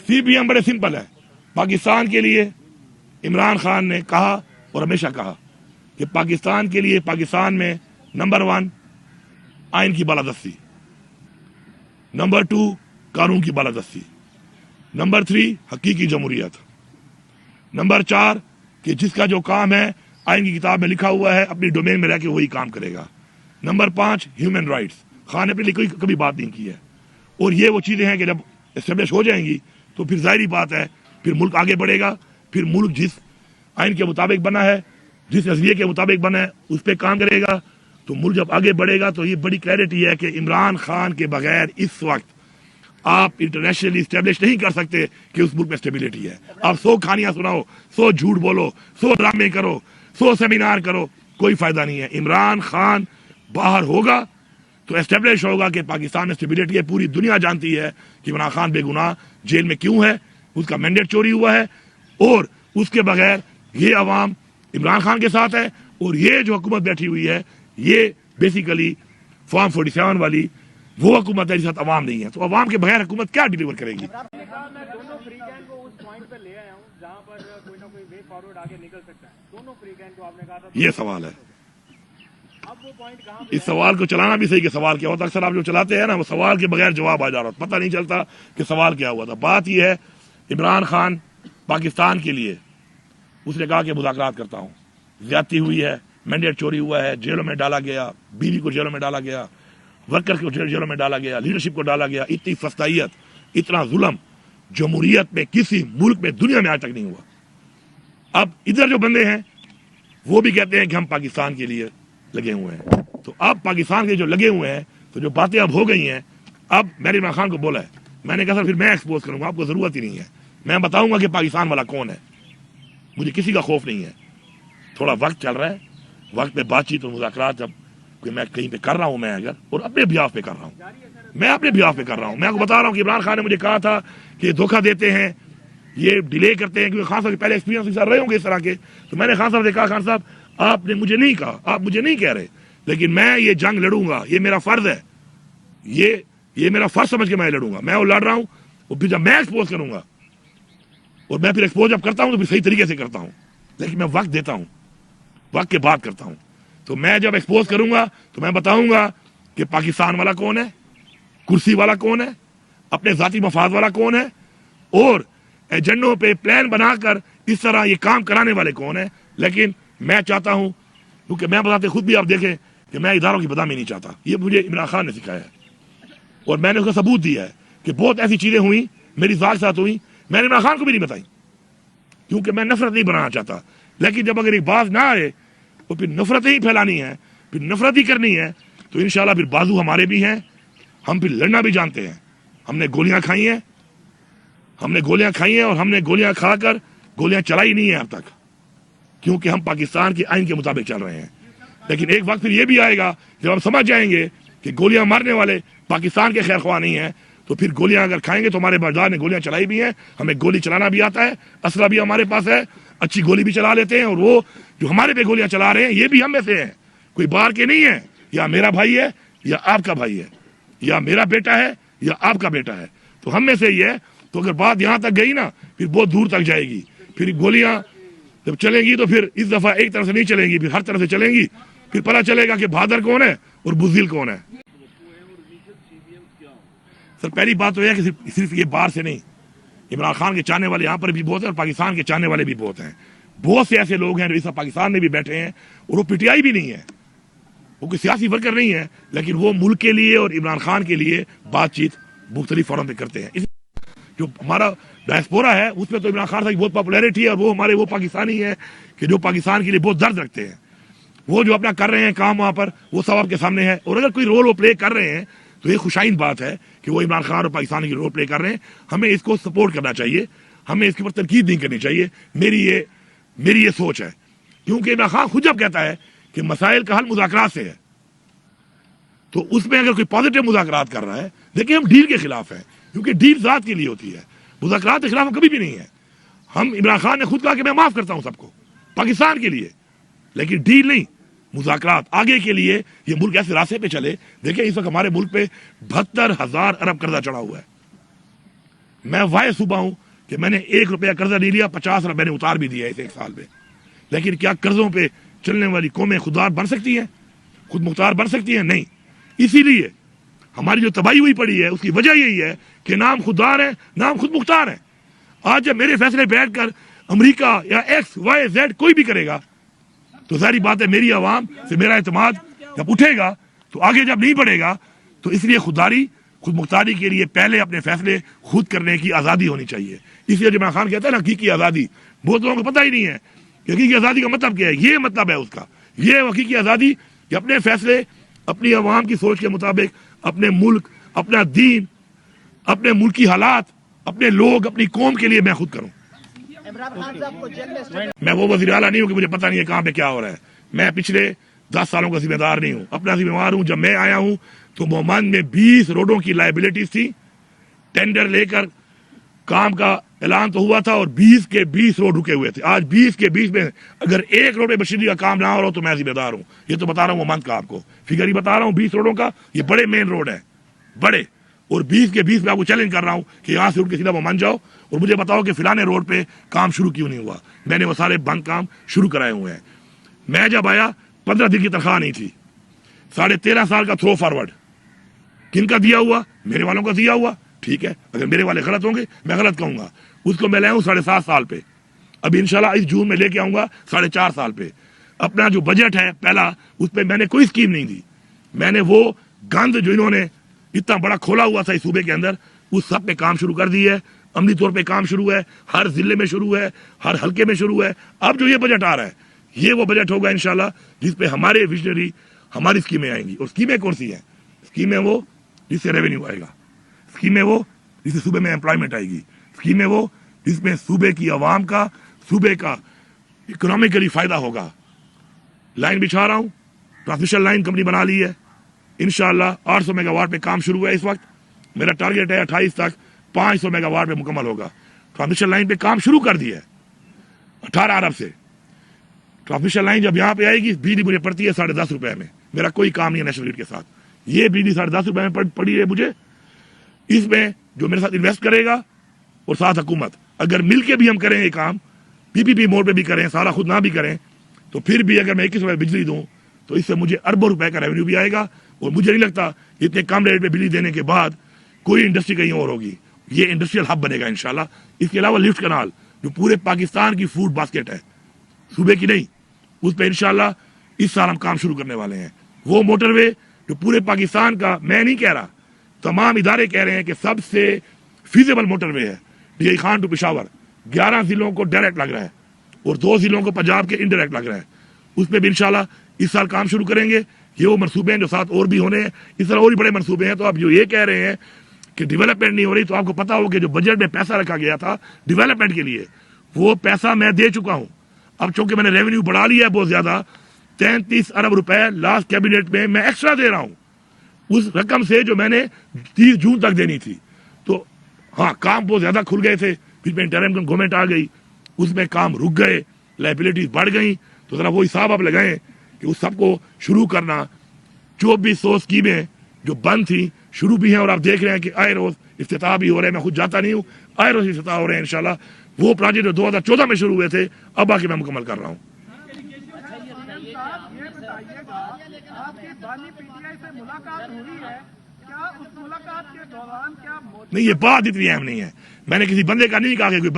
سی P M بڑے simple ہے. پاکستان کے لیے عمران خان نے کہا اور ہمیشہ کہا کہ پاکستان کے لیے پاکستان میں نمبر 1 آئین کی بالادستی، نمبر 2 قانون کی بالادستی، نمبر 3 حقیقی جمہوریت، نمبر 4 کہ جس کا جو کام ہے آئین کی کتاب میں لکھا ہوا ہے اپنی ڈومین میں رہ کے وہی کام کرے گا، نمبر 5 ہیومن رائٹس. خان نے اپنے لیے کبھی بات نہیں کی ہے. اور یہ وہ چیزیں ہیں کہ جب اسٹیبلش ہو جائیں گی تو پھر ظاہری بات ہے پھر ملک آگے بڑھے گا. پھر ملک جس آئین کے مطابق بنا ہے، جس نظریے کے مطابق بنا ہے اس پہ کام کرے گا. تو ملک جب آگے بڑھے گا تو یہ بڑی کلیئرٹی ہے کہ عمران خان کے بغیر اس وقت آپ انٹرنیشنلی اسٹیبلش نہیں کر سکتے کہ اس ملک میں اسٹیبلٹی ہے. آپ 100 کہانیاں سناؤ، 100 جھوٹ بولو، 100 ڈرامے کرو، 100 سیمینار کرو، کوئی فائدہ نہیں ہے. عمران خان باہر ہوگا تو اسٹیبلش ہوگا کہ پاکستان میں اسٹیبلٹی ہے. پوری دنیا جانتی ہے کہ عمران خان بے گناہ جیل میں کیوں ہے، اس کا مینڈیٹ چوری ہوا ہے، اور اس کے بغیر یہ عوام عمران خان کے ساتھ ہے. اور یہ جو حکومت بیٹھی ہوئی ہے یہ بیسیکلی فارم 47 والی وہ حکومت ہے جس ساتھ عوام نہیں ہے. تو عوام کے بغیر حکومت کیا ڈیلیور کرے گی؟ یہ سوال ہے. اس سوال کو چلانا بھی صحیح کہ سوال کیا ہوتا. اکثر آپ جو چلاتے ہیں نا وہ سوال کے بغیر جواب آ جا رہا، پتہ نہیں چلتا کہ سوال کیا ہوا تھا. بات یہ ہے عمران خان پاکستان کے لیے اس نے کہا کہ مذاکرات کرتا ہوں، زیادتی ہوئی ہے، مینڈیٹ چوری ہوا ہے، جیلوں میں ڈالا گیا، بیوی کو جیلوں میں ڈالا گیا، ورکر کو جیلوں میں ڈالا گیا، لیڈرشپ کو ڈالا گیا. اتنی فسطائیت، اتنا ظلم جمہوریت میں کسی ملک میں دنیا میں آج تک نہیں ہوا. اب ادھر جو بندے ہیں وہ بھی کہتے ہیں کہ ہم پاکستان کے لیے لگے ہوئے ہیں. تو اب پاکستان کے جو لگے ہوئے ہیں تو جو باتیں اب ہو گئی ہیں، اب میں نے عمران خان کو بولا ہے، میں نے کہا سر پھر میں ایکسپوز کروں گا، آپ کو ضرورت ہی نہیں ہے. میں بتاؤں گا کہ پاکستان والا کون ہے، مجھے کسی کا خوف نہیں ہے. تھوڑا وقت چل رہا ہے، وقت پہ بات چیت اور مذاکرات جب کہ میں کہیں پہ کر رہا ہوں، میں اگر اور اپنے بیاف پہ کر رہا ہوں، میں اپنے بیاف پہ کر رہا ہوں. میں آپ کو بتا رہا ہوں کہ عمران خان نے مجھے کہا تھا کہ دھوکہ دیتے ہیں، یہ ڈیلے کرتے ہیں، کیونکہ خان صاحب کے پہلے ایکسپیرینس رہے ہوں گے اس طرح کے. تو میں نے خان صاحب سے کہا خان صاحب آپ نے مجھے نہیں کہا، آپ مجھے نہیں کہہ رہے، لیکن میں یہ جنگ لڑوں گا، یہ میرا فرض ہے، یہ میرا فرض سمجھ کے میں لڑوں گا. میں وہ لڑ رہا ہوں، اور پھر جب میں ایکسپوز کروں گا، اور میں پھر ایکسپوز جب کرتا ہوں تو پھر صحیح طریقے سے کرتا ہوں، لیکن میں وقت دیتا ہوں، وقت کے بعد کرتا ہوں. تو میں جب ایکسپوز کروں گا تو میں بتاؤں گا کہ پاکستان والا کون ہے، کرسی والا کون ہے، اپنے ذاتی مفاد والا کون ہے، اور ایجنڈوں پہ پلان بنا کر اس طرح یہ کام کرانے والے کون ہیں. لیکن میں چاہتا ہوں، کیونکہ میں بتاتے خود بھی آپ دیکھیں کہ میں اداروں کی بدنامی نہیں چاہتا، یہ مجھے عمران خان نے سکھایا ہے، اور میں نے اس کا ثبوت دیا ہے کہ بہت ایسی چیزیں ہوئیں میری ذات کے ساتھ ہوئیں، میں نے عمران خان کو بھی نہیں بتائی کیونکہ میں نفرت نہیں بنانا چاہتا. لیکن جب اگر ایک بات نہ آئے تو پھر نفرت ہی پھیلانی ہے، پھر نفرت ہی کرنی ہے، تو انشاءاللہ پھر بازو ہمارے بھی ہیں، ہم پھر لڑنا بھی جانتے ہیں. ہم نے گولیاں کھائی ہیں، اور ہم نے گولیاں کھا کر گولیاں چلائی نہیں ہیں اب تک، کیونکہ ہم پاکستان کے آئین کے مطابق چل رہے ہیں. لیکن ایک وقت پھر یہ بھی آئے گا جب ہم سمجھ جائیں گے کہ گولیاں مارنے والے پاکستان کے خیر خواہ نہیں ہیں، تو پھر گولیاں اگر کھائیں گے تو ہمارے بردار نے گولیاں چلائی بھی ہیں، ہمیں گولی چلانا بھی آتا ہے، اسلحہ بھی ہمارے پاس ہے، اچھی گولی بھی چلا لیتے ہیں. اور وہ جو ہمارے پہ گولیاں چلا رہے ہیں یہ بھی ہم میں سے ہیں، کوئی باہر کے نہیں ہے. یا میرا بھائی ہے یا آپ کا بھائی ہے، یا میرا بیٹا ہے یا آپ کا بیٹا ہے، تو ہم میں سے ہی ہے. تو اگر بات یہاں تک گئی نا پھر بہت دور تک جائے گی. پھر گولیاں جب چلیں گی تو پھر اس دفعہ ایک طرف سے نہیں چلیں گی، پھر ہر طرف سے چلیں گی. پھر پتہ چلے گا کہ بہادر کون ہے اور بزدل کون ہے. سر پہلی بات تو یہ ہے کہ صرف یہ باہر سے نہیں، عمران خان کے چاہنے والے یہاں پر بھی بہت ہیں اور پاکستان کے چاہنے والے بھی بہت ہیں. بہت سے ایسے لوگ ہیں جو اس وقت پاکستان میں بھی بیٹھے ہیں اور وہ پی ٹی آئی بھی نہیں ہے، وہ کوئی سیاسی ورکر نہیں ہے، لیکن وہ ملک کے لیے اور عمران خان کے لیے بات چیت مختلف فورم پہ کرتے ہیں. جو ہمارا ڈائسپورا ہے اس پہ تو عمران خان صاحب کی بہت پاپولیرٹی ہے، اور وہ ہمارے وہ پاکستانی ہیں کہ جو پاکستان کے لیے بہت درد رکھتے ہیں. وہ جو اپنا کر رہے ہیں کام وہاں پر وہ سب آپ کے سامنے ہے. اور اگر کوئی رول وہ پلے کر رہے ہیں تو یہ خوشائند بات ہے کہ وہ عمران خان اور پاکستان کی رول پلے کر رہے ہیں. ہمیں اس کو سپورٹ کرنا چاہیے، ہمیں اس کے اوپر تنقید نہیں کرنی چاہیے. میری یہ سوچ ہے، کیونکہ عمران خان خود جب کہتا ہے کہ مسائل کا حل مذاکرات سے ہے، تو اس میں اگر کوئی پازیٹیو مذاکرات کر رہا ہے، دیکھیں ہم ڈیل کے خلاف ہیں، کیونکہ ڈیل ذات کے لیے ہوتی ہے، مذاکرات کے خلاف ہم کبھی بھی نہیں ہے. ہم عمران خان نے خود کہا کہ میں معاف کرتا ہوں سب کو پاکستان کے لیے، لیکن ڈیل نہیں، مذاکرات آگے کے لیے. یہ ملک ایسے راستے پہ چلے. دیکھیں اس وقت ہمارے ملک پہ 72,000 ارب قرضہ چڑھا ہوا ہے. میں واحد صوبہ ہوں کہ میں نے 1 روپیہ قرضہ نہیں لیا, 50 ارب میں نے اتار بھی دیا اس 1 سال میں. لیکن کیا قرضوں پہ چلنے والی قومیں خوددار بن سکتی ہیں, خود مختار بن سکتی ہیں؟ نہیں. اسی لیے ہماری جو تباہی ہوئی پڑی ہے اس کی وجہ یہی ہے کہ نام خوددار ہے, نام خود مختار ہے. آج جب میرے فیصلے بیٹھ کر امریکہ یا ایکس وائی زیڈ کوئی بھی کرے گا تو ظاہری بات ہے میری عوام سے میرا اعتماد جب اٹھے گا تو آگے جب نہیں بڑھے گا. تو اس لیے خود مختاری کے لیے پہلے اپنے فیصلے خود کرنے کی آزادی ہونی چاہیے. اس لیے عمران خان کہتا ہے نا حقیقی آزادی, بہت لوگوں کو پتہ ہی نہیں ہے کہ حقیقی آزادی کا مطلب کیا ہے. یہ مطلب ہے اس کا, یہ حقیقی آزادی کہ اپنے فیصلے اپنی عوام کی سوچ کے مطابق, اپنے ملک, اپنا دین, اپنے ملکی حالات, اپنے لوگ, اپنی قوم کے لیے میں خود کروں. میں وہ وزیر اعلیٰ نہیں ہوں کہ مجھے پتہ نہیں ہے کہاں پہ کیا ہو رہا ہے. میں پچھلے 10 سالوں کا ذمہ دار نہیں ہوں, اپنا ذمہ دار ہوں. جب میں آیا ہوں تو مومند میں 20 روڈوں کی لائبلٹیز تھی. ٹینڈر لے کر کام کا اعلان تو ہوا تھا اور 20 کے 20 روڈ رکے ہوئے تھے. آج 20 کے 20 میں اگر 1 روڈ پہ مشینری کا کام نہ ہو رہا ہو تو میں ذمہ دار ہوں. یہ تو بتا رہا ہوں مومند کا, آپ کو فگر ہی بتا رہا ہوں 20 روڈوں کا. یہ بڑے مین روڈ ہیں, بڑے, اور 20 کے 20 میں آپ کو چیلنج کر رہا ہوں کہ یہاں سے اٹھ کے سیدھا مومند جاؤ اور مجھے بتاؤ کہ فلانے روڈ پہ کام شروع کیوں نہیں ہوا. میں نے وہ سارے بند کام شروع کرائے ہوئے ہیں. میں جب آیا 15 دن کی تنخواہ نہیں تھی. 13.5 سال کا تھرو فارورڈ کن کا دیا ہوا؟ میرے والوں کا دیا ہوا. ٹھیک ہے, اگر میرے والے غلط ہوں گے میں غلط کہوں گا. اس کو میں لے آؤں 7.5 سال پہ. ابھی انشاءاللہ اس جون میں لے کے آؤں گا 4.5 سال پہ. اپنا جو بجٹ ہے پہلا, اس پہ میں نے کوئی اسکیم نہیں دی. میں نے وہ گند جو انہوں نے اتنا بڑا کھولا ہوا تھا اس صوبے کے اندر, اس سب پہ کام شروع کر دی ہے. عملی طور پہ کام شروع ہے, ہر ضلع میں شروع ہے, ہر حلقے میں شروع ہے. اب جو یہ بجٹ آ رہا ہے یہ وہ بجٹ ہوگا انشاءاللہ جس پہ ہمارے ویژنری ہماری اسکیمیں آئیں گی. اور اسکیمیں کون سی ہیں؟ اسکیمیں وہ جس سے ریونیو آئے گا, اسکیمیں وہ جس سے صوبے میں امپلائمنٹ آئے گی, اسکیمیں وہ جس میں صوبے کی عوام کا, صوبے کا اکنامیکلی فائدہ ہوگا. لائن بچھا رہا ہوں, ٹرانسمیشن لائن کمپنی بنا لی ہے انشاءاللہ. 800 میگا واٹ پہ کام شروع ہے اس وقت. میرا ٹارگیٹ ہے 28 تک 500 میگا واٹ پہ مکمل ہوگا. ٹرانسمیشن لائن پہ کام شروع کر دیا ہے 18 ارب سے. ٹرانسمیشن لائن جب یہاں پہ آئے گی بجلی مجھے پڑتی ہے 10.5 روپے میں. میرا کوئی کام نہیں ہے نیشنل گریڈ کے ساتھ. یہ بجلی 10.5 روپے میں پڑی ہے مجھے. اس میں جو میرے ساتھ انویسٹ کرے گا اور ساتھ حکومت, اگر مل کے بھی ہم کریں یہ کام, PPP موڈ پہ بھی کریں, سارا خود نہ بھی کریں, تو پھر بھی اگر میں 21 روپے بجلی دوں تو اس سے مجھے اربوں روپے کا ریونیو بھی آئے گا. اور مجھے نہیں لگتا اتنے کم ریٹ پہ بجلی دینے کے بعد کوئی انڈسٹری کہیں اور ہوگی. یہ انڈسٹریل ہب بنے گا انشاءاللہ. اس کے علاوہ لفٹ کنال جو پورے پاکستان کی فوڈ باسکٹ ہے, صوبے کی نہیں, اس پہ انشاءاللہ اس سال ہم کام شروع کرنے والے ہیں. وہ موٹر وے جو پورے پاکستان کا, میں نہیں کہہ رہا, تمام ادارے کہہ رہے ہیں کہ سب سے فیزیبل موٹر وے ہے. D I Khan to Peshawar 11 ضلعوں کو ڈائریکٹ لگ رہا ہے اور 2 ضلعوں کو پنجاب کے انڈائریکٹ لگ رہا ہے. اس پہ بھی انشاءاللہ اس سال کام شروع کریں گے. یہ وہ منصوبے ہیں جو ساتھ اور بھی ہونے ہیں. اس طرح اور بھی بڑے منصوبے ہیں. تو آپ جو یہ کہہ رہے ہیں کہ ڈیولپمنٹ نہیں ہو رہی, تو آپ کو پتا ہو کہ جو بجٹ میں پیسہ رکھا گیا تھا ڈیولپمنٹ کے لیے, وہ پیسہ میں دے چکا ہوں. اب چونکہ میں نے ریونیو بڑھا لیا ہے بہت زیادہ, 33 ارب روپے لاسٹ کیبنٹ میں میں ایکسٹرا دے رہا ہوں اس رقم سے جو میں نے 30 جون تک دینی تھی. تو ہاں, کام بہت زیادہ کھل گئے تھے, پھر میں انٹرم گورنمنٹ آ گئی, اس میں کام رک گئے, لائبلٹیز بڑھ گئیں. تو ذرا وہ حساب آپ لگائیں کہ اس سب کو شروع کرنا. 2400 اسکیمیں جو بند تھیں شروع بھی ہیں, اور آپ دیکھ رہے ہیں کہ آئے روز افتتاح بھی ہو رہے ہیں. میں خود جاتا نہیں ہوں, آئے روز افتتاح ہو رہے ہیں انشاءاللہ. وہ پروجیکٹ جو 2014 میں شروع ہوئے تھے اب آ کے میں مکمل کر رہا ہوں. نہیں, یہ بات اتنی اہم نہیں ہے. میں نے کسی بندے کا نہیں کہا کہ کوئی